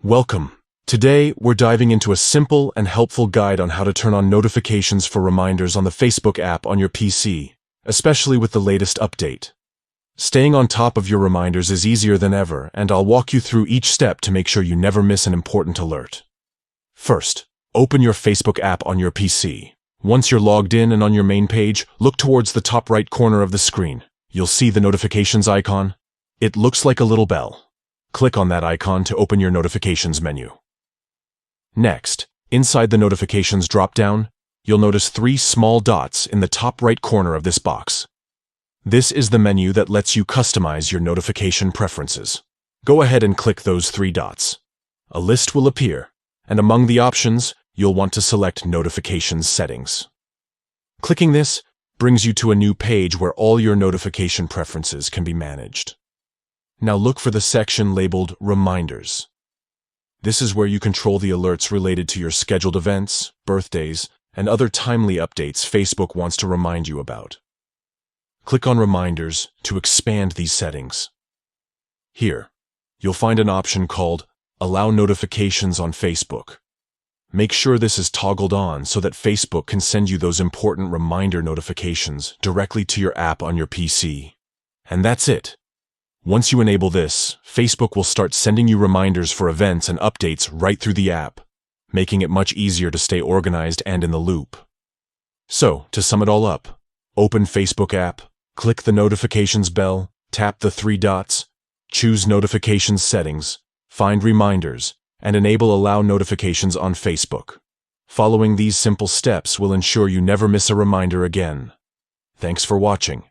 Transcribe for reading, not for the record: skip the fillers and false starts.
Welcome. Today, we're diving into a simple and helpful guide on how to turn on notifications for reminders on the Facebook app on your PC, especially with the latest update. Staying on top of your reminders is easier than ever, and I'll walk you through each step to make sure you never miss an important alert. First, open your Facebook app on your PC. Once you're logged in and on your main page, look towards the top right corner of the screen. You'll see the notifications icon. It looks like a little bell. Click on that icon to open your notifications menu. Next, inside the notifications drop-down, you'll notice 3 small dots in the top right corner of this box. This is the menu that lets you customize your notification preferences. Go ahead and click those 3 dots. A list will appear, and among the options, you'll want to select Notifications Settings. Clicking this brings you to a new page where all your notification preferences can be managed. Now look for the section labeled Reminders. This is where you control the alerts related to your scheduled events, birthdays, and other timely updates Facebook wants to remind you about. Click on Reminders to expand these settings. Here, you'll find an option called Allow Notifications on Facebook. Make sure this is toggled on so that Facebook can send you those important reminder notifications directly to your app on your PC. And that's it. Once you enable this, Facebook will start sending you reminders for events and updates right through the app, making it much easier to stay organized and in the loop. So, to sum it all up, open Facebook app, click the notifications bell, tap the 3 dots, choose Notifications Settings, find Reminders, and enable Allow Notifications on Facebook. Following these simple steps will ensure you never miss a reminder again. Thanks for watching.